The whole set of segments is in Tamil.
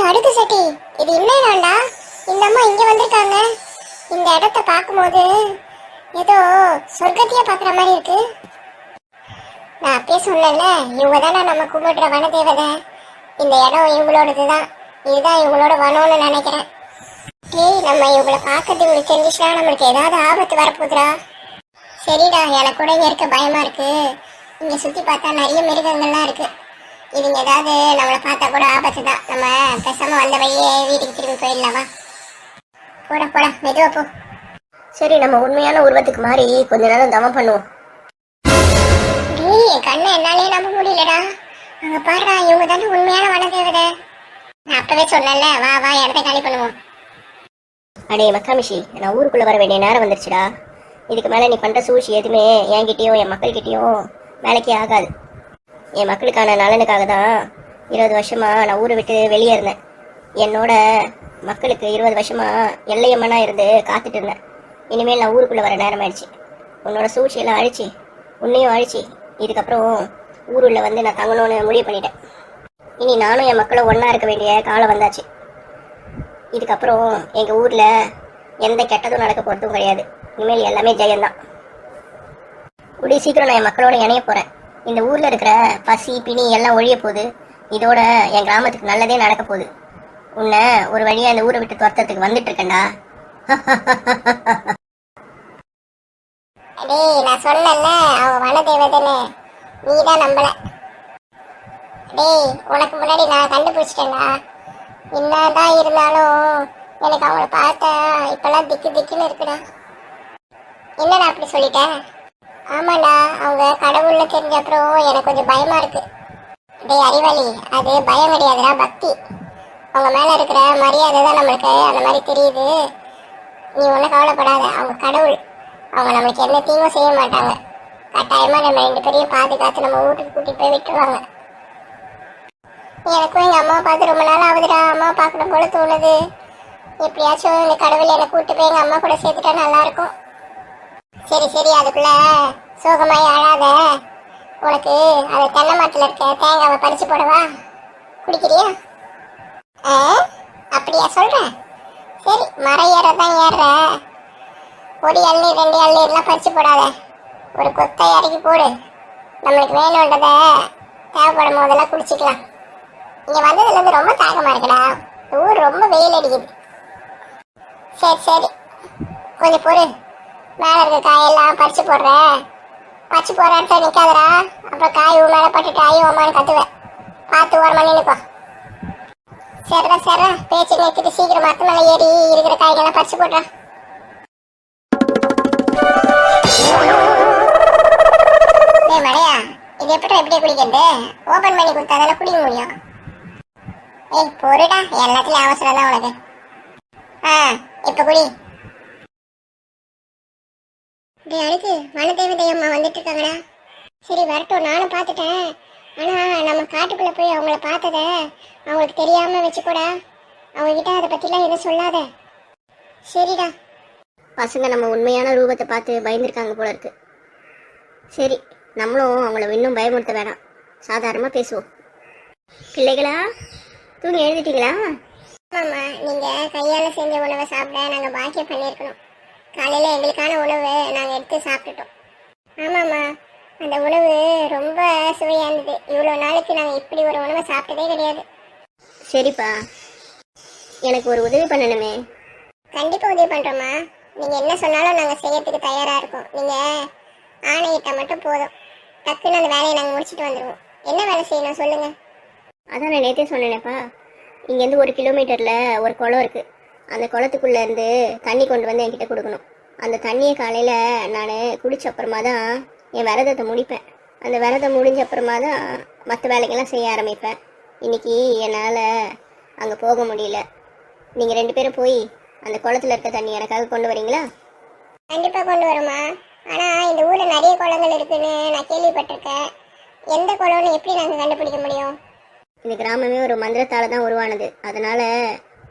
அடுக்கு சட்டி, இது என்னடா? இந்த அம்மா இங்க வந்திருக்காங்க. இந்த இடத்த பார்க்கும்போது ஏதோ சொர்க்கத்தையே பார்க்குற மாதிரி இருக்கு. நான் அப்பயே சொன்னேன்ல, இவங்க தானே நம்ம கும்பிடுற வன தேவதை. இந்த இடம் இவங்களோடதுதான். இதுதான் இவங்களோட வனம்னு நினைக்கிறேன். நம்ம இவங்களை பார்க்கறது இவங்களுக்கு தெரிஞ்சுச்சுன்னா நம்மளுக்கு ஏதாவது ஆபத்து வரப்போகுதுடா. சரிடா, எனக்கு கூட இங்க இருக்க பயமா இருக்கு. இங்க சுத்தி பார்த்தா நிறைய மிருகங்கள்லாம் இருக்கு. இதுங்க ஏதாவது நம்மளை பார்த்தா கூட ஆபத்து தான். நம்ம பேசாம வந்த வழியே வீட்டுக்கு திரும்பி போயிடலாமா? போட மெதுவா போ. சரி, நம்ம உண்மையான உருவத்துக்கு மாறி கொஞ்ச நேரம் தவம் பண்ணுவோம். என் கண்ணை என்னாலே நம்ப முடியலடா. அங்க பாடுறா, இவங்க தானே உண்மையான வன தேவதை. நான் அப்பவே சொன்னேன்ல, வா இடத்த காலி பண்ணுவோம். அடே மக்காமிஷி, நான் ஊருக்குள்ள வர வேண்டிய நேரம் வந்துருச்சுடா. இதுக்கு மேல நீ பண்ற சூழ்ச்சி எதுவுமே என்கிட்டயும் என் மக்கள்கிட்டயும் வேலைக்கே ஆகாது. என் மக்களுக்கான நலனுக்காக தான் 20 வருஷமா நான் ஊரை விட்டு வெளியே இருந்தேன். என்னோட மக்களுக்கு 20 வருஷமா எல்லையம்மனா இருந்து காத்துட்டு இருந்தேன். இனிமேல் நான் ஊருக்குள்ள வர நேரம் ஆயிடுச்சு. உன்னோட சூழ்ச்சியெல்லாம் அழிச்சு, உன்னையும் அழிச்சு, இதுக்கப்புறம் ஊருள்ள வந்து நான் தங்கணும்னு முடிவு பண்ணிட்டேன். இனி நானும் என் மக்களும் ஒன்னா இருக்க வேண்டிய காலம் வந்தாச்சு. இதுக்கப்புறம் எங்க ஊர்ல எந்த கெட்டதும் நடக்க போறதும் கிடையாது. இனிமேல் எல்லாமே ஜெயம்தான். கூடிய சீக்கிரம் நான் என் மக்களோட இணைய போறேன். இந்த ஊர்ல இருக்கிற பசி பிணி எல்லாம் ஒழிய போகுது. இதோட என் கிராமத்துக்கு நல்லதே நடக்க போகுது. உன்னை ஒரு வழியா இந்த ஊரை விட்டு துரத்துறதுக்கு வந்துட்டு இருக்கேன்டா. நான் சொன்னேன்ல, அவங்க வன தேவதைன்னு. நீதான் நம்பல. உனக்கு முன்னாடி நான் கண்டுபிடிச்சிட்டேன்டா. என்னதான் இருந்தாலும் எனக்கு அவங்கள பார்த்தா இப்பெல்லாம் திக்குன்னு இருக்குடா. என்னடா அப்படி சொல்லிட்டேன்? ஆமாண்டா, அவங்க கடவுள்ல தெரிஞ்ச அப்புறம் எனக்கு கொஞ்சம் பயமா இருக்கு. அறிவாளி, அது பயம் கிடையாதுடா, பக்தி. அவங்க மேல இருக்கிற மரியாதை தான் நம்மளுக்கு அந்த மாதிரி தெரியுது. நீ ஒன்றும் கவலைப்படாத. அவங்க கடவுள். அவங்க நம்மளுக்கு எந்த தீங்கும் செய்ய மாட்டாங்க. கட்டாயமா நம்ம 2 பேரையும் பாதுகாத்து நம்ம வீட்டுக்கு கூட்டிட்டு போய் விட்டுருவாங்க. எனக்கும் எங்க அம்மா பார்த்து ரொம்ப நாள் ஆகுதுடா. அம்மா பார்க்கணும் போல தோணுது. எப்படியாச்சும் இந்த கடவுள் என்னை கூட்டு போய் எங்க அம்மா கூட சேர்த்துட்டா நல்லா இருக்கும். சரி, அதுக்குள்ள சோகமாய் அழாத. உனக்கு அது தென்னை மரத்துல இருக்க தேங்காவை பறிச்சு போடவா? குடிக்கிறியா? அப்படியா சொல்ற? சரி, மரம் ஏறதான் ஏறுற. ஒரு இளநீர் 2 இளநீர்லாம் பறிச்சு போடாத. ஒரு கொத்தை இறக்கி போடு. நம்மளுக்கு வேணுன்றத தேவைப்படும் போதெல்லாம் குடிச்சிக்கலாம். இங்க வந்ததுல இருந்து ரொம்ப தாகமா இருக்குடா. ஊர் ரொம்ப வெயில் அடிக்குது. சரி, கொஞ்சம் பொறு. மேல இருக்க காயெல்லாம் பறிச்சு போடுற இடத்துல நிக்காதடா. அப்புறம் காய் மேல பட்டுட்டு ஐயோ அம்மான்னு கத்துவேன். பார்த்து ஓரமா நினைப்பா. சரிடா, பேச்சு நிறுத்திட்டு சீக்கிரம் மரத்து மேல ஏறி இருக்கிற காய்கள்லாம் பறிச்சு போடுறா. மழையா, இது எப்படி குடிக்கிறது? ஓபன் பண்ணி கொடுத்தா தானே குடிக்க முடியும். பொருடா, எல்லாத்துலயும் அவசரம் தான் உனக்கு. இப்ப குடி. அடுத்து வனதேவதை அம்மா வந்துட்டு இருக்காங்கடா. சரி வரட்டும், நானும் பார்த்துட்டேன். ஆனா நம்ம காட்டுக்குள்ள போய் அவங்கள பார்த்தத அவங்களுக்கு தெரியாம வச்சுக்கூடா. அவங்க கிட்ட அதை பத்திலாம் எதுவும் சொல்லாத. சரிடா. பசங்க நம்ம உண்மையான ரூபத்தை பார்த்து பயந்துருக்காங்க போல இருக்கு. சரி, நம்மளும் அவங்கள இன்னும் பயமுறுத்த வேணாம். சாதாரணமா பேசுவோம். பிள்ளைகளா, தூங்கி எழுதிட்டீங்களா? ஆமாம்மா, நீங்க கையால செஞ்ச உணவை சாப்பிட நாங்க பாக்கியம் பண்ணியிருக்கணும். காலையில எங்களுக்கான உணவு நாங்க எடுத்து சாப்பிட்டுட்டோம். ஆமாம்மா, அந்த உணவு ரொம்ப சுவையா இருந்தது. இவ்வளவு நாளைக்கு நாங்க இப்படி ஒரு உணவை சாப்பிட்டதே கிடையாது. சரிப்பா, எனக்கு ஒரு உதவி பண்ணணுமே. கண்டிப்பா உதவி பண்றோம்மா. நீங்க என்ன சொன்னாலும் நாங்க செய்யறதுக்கு தயாரா இருக்கோம். நீங்க ஆணையிட்டா மட்டும் போதும். டக்குன்னு அந்த வேலையை நாங்க முடிச்சுட்டு வந்துடுவோம். என்ன வேலை செய்யணும் சொல்லுங்க. அதான் நான் நேற்றே சொன்னேனேப்பா. இங்கேருந்து 1 கிலோமீட்டர்ல ஒரு குளம் இருக்கு. அந்த குளத்துக்குள்ள இருந்து தண்ணி கொண்டு வந்து என்கிட்ட கொடுக்கணும். அந்த தண்ணியை காலையில நான் குடிச்ச அப்புறமா தான் என் விரதத்தை முடிப்பேன். அந்த விரதம் முடிஞ்ச அப்புறமா தான் மற்ற வேலைகள்லாம் செய்ய ஆரம்பிப்பேன். இன்னைக்கு என்னால் அங்கே போக முடியல. நீங்கள் 2 பேரும் போய் அந்த குளத்துல இருக்க தண்ணி எனக்காக கொண்டு வரீங்களா? கண்டிப்பா கொண்டு வரோமா. ஆனா இந்த ஊர்ல நிறைய குளங்கள் இருக்குன்னு நான் கேள்விப்பட்டிருக்கேன். எந்த குளம்னு எப்படி நாங்கள் கண்டுபிடிக்க முடியும்? இந்த கிராமமே ஒரு மந்திரத்தால தான் உருவானது. அதனால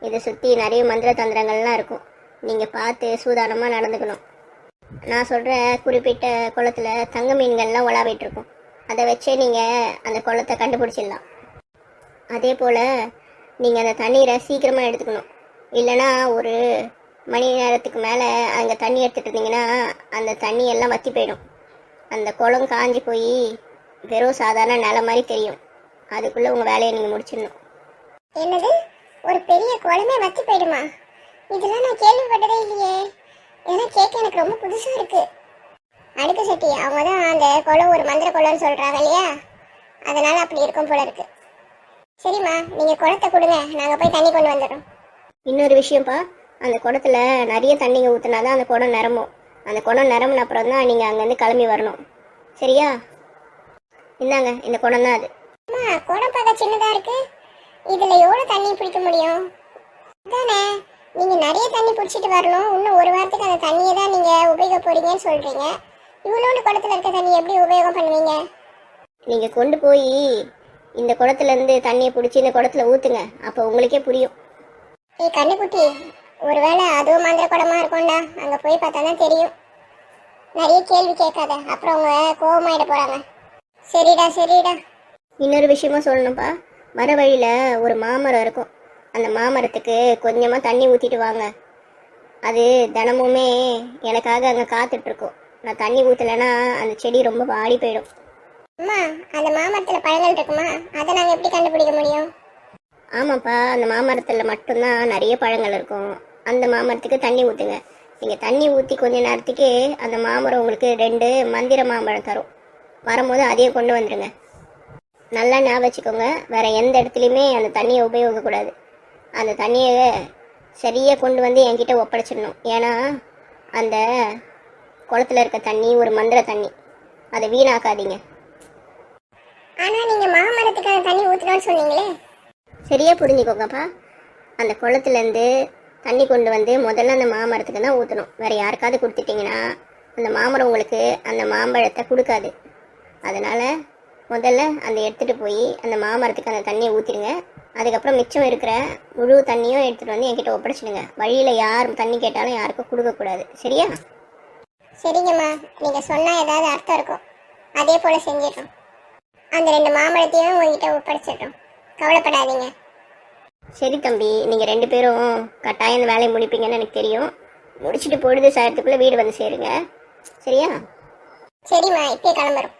இதை சுற்றி நிறைய மந்திர தந்திரங்கள்லாம் இருக்கும். நீங்கள் பார்த்து சூதானமாக நடந்துக்கணும். நான் சொல்கிற குறிப்பிட்ட குளத்துல தங்க மீன்கள்லாம் உலாவிட்டு இருக்கும். அதை வச்சே நீங்கள் அந்த குளத்தை கண்டுபிடிச்சிடலாம். அதே போல் நீங்கள் அந்த தண்ணீரை சீக்கிரமாக எடுத்துக்கணும். இல்லைன்னா ஒரு மணி நேரத்துக்கு மேலே அங்கே தண்ணி எடுத்துகிட்டு இருந்தீங்கன்னா அந்த தண்ணி எல்லாம் வற்றி போயிடும். அந்த குளம் காஞ்சி போய் வெறும் சாதாரண நிலை மாதிரி தெரியும். அதுக்குள்ளே உங்கள் வேலையை நீங்கள் முடிச்சிடணும். என்னது, ஒரு பெரிய குளமே வத்தி போயிடுமா? இதெல்லாம் நான் கேள்விப்பட்டதே இல்லையே. இதெல்லாம் கேட்க எனக்கு ரொம்ப புதுசா இருக்கு. அடுக்கு சட்டி அவங்க தான் அந்த குளம் ஒரு மந்திர குளம்னு சொல்றாங்க இல்லையா, அதனால அப்படி இருக்கும் போல இருக்கு. சரிம்மா, நீங்க குளத்தை கொடுங்க, நாங்க போய் தண்ணி கொண்டு வந்துடுறோம். இன்னொரு விஷயம்ப்பா, அந்த குடத்துல நிறைய தண்ணிங்க ஊற்றினா தான் அந்த குடம் நிரம்பும். அந்த குடம் நிரம்பின அப்புறம் தான் நீங்கள் அங்கேருந்து கிளம்பி வரணும். சரியா? இந்தாங்க, இந்த குடம் தான் அது. அம்மா, குடம் பார்க்க சின்னதா இருக்கு. இதுல எவ்வளவு தண்ணி பிடிக்க முடியும்? அதானே, நீங்க நிறைய தண்ணி பிடிச்சிட்டு வரணும். இன்னும் ஒரு வாரத்துக்கு அந்த தண்ணியை தான் நீங்க உபயோக போறீங்கன்னு சொல்றீங்க. இவ்வளோண்டு குடத்துல இருக்க தண்ணி எப்படி உபயோகம் பண்ணுவீங்க? நீங்கள் கொண்டு போய் இந்த குடத்துலேருந்து தண்ணியை பிடிச்சி இந்த குடத்துல ஊற்றுங்க. அப்போ உங்களுக்கே புரியும். ஏய் கண்ணுக்குட்டி, ஒருவேளை அதுவும் மந்திர குடமா இருக்கும்டா. அங்க போய் பார்த்தா தான் தெரியும். நிறைய கேள்வி கேட்காத, அப்புறம் அவங்க கோவமாயிட போறாங்க. சரிடா சரிடா. இன்னொரு விஷயமும் சொல்லணும்ப்பா. வர வழியில் ஒரு மாமரம் இருக்கும். அந்த மாமரத்துக்கு கொஞ்சமாக தண்ணி ஊற்றிட்டு வாங்க. அது தினமுமே எனக்காக அங்கே காத்துட்ருக்கோம். நான் தண்ணி ஊற்றலைன்னா அந்த செடி ரொம்ப வாடி போயிடும். அம்மா, அந்த மாமரத்துல பழங்கள் இருக்குமா? அதை நாங்க எப்படி கண்டுபிடிக்க முடியும்? ஆமாப்பா, அந்த மாமரத்தில் மட்டும்தான் நிறைய பழங்கள் இருக்கும். அந்த மாமரத்துக்கு தண்ணி ஊற்றுங்க. நீங்கள் தண்ணி ஊற்றி கொஞ்ச நேரத்துக்கு அந்த மாமரம் உங்களுக்கு 2 மந்திர மாம்பழம் தரும். வரும்போது அதையும் கொண்டு வந்துடுங்க. நல்லா ஞாபகம் வச்சுக்கோங்க, வேறு எந்த இடத்துலையுமே அந்த தண்ணியை உபயோகக்கூடாது. அந்த தண்ணியை சரியாக கொண்டு வந்து என்கிட்ட ஒப்படைச்சிடணும். ஏன்னா அந்த குளத்துல இருக்க தண்ணி ஒரு மந்திர தண்ணி. அதை வீணாக்காதீங்க. ஆனா நீங்க மாமரத்துக்கு அந்த தண்ணி ஊத்தணும்னு சொன்னீங்களே. சரியாக புரிஞ்சுக்கோங்கப்பா. அந்த குளத்துலேருந்து தண்ணி கொண்டு வந்து முதல்ல அந்த மாமரத்துக்கு தான் ஊற்றணும். வேறு யாருக்காவது கொடுத்துட்டிங்கன்னா அந்த மாமரம் உங்களுக்கு அந்த மாம்பழத்தை கொடுக்காது. அதனால் முதல்ல அந்த எடுத்துகிட்டு போய் அந்த மாமரத்துக்கு அந்த தண்ணியை ஊற்றிடுங்க. அதுக்கப்புறம் மிச்சம் இருக்கிற முழு தண்ணியும் எடுத்துகிட்டு வந்து என்கிட்ட ஒப்படைச்சிடுங்க. வழியில் யார் தண்ணி கேட்டாலும் யாருக்கும் கொடுக்கக்கூடாது. சரியா? சரிங்கம்மா, நீங்க சொன்னா ஏதாவது அர்த்தம் இருக்கும். அதே போல செஞ்சிடறோம். அந்த 2 மாம்பழத்தையும் உங்ககிட்ட ஒப்படைச்சிடுறோம். கவலைப்படாதீங்க. சரி தம்பி, நீங்கள் 2 பேரும் கட்டாயம் இந்த வேலையை முடிப்பீங்கன்னு எனக்கு தெரியும். முடிச்சுட்டு பொழுது சாயத்துக்குள்ளே வீடு வந்து சேருங்க. சரியா? சரிம்மா, இப்பயே கிளம்புறோம்.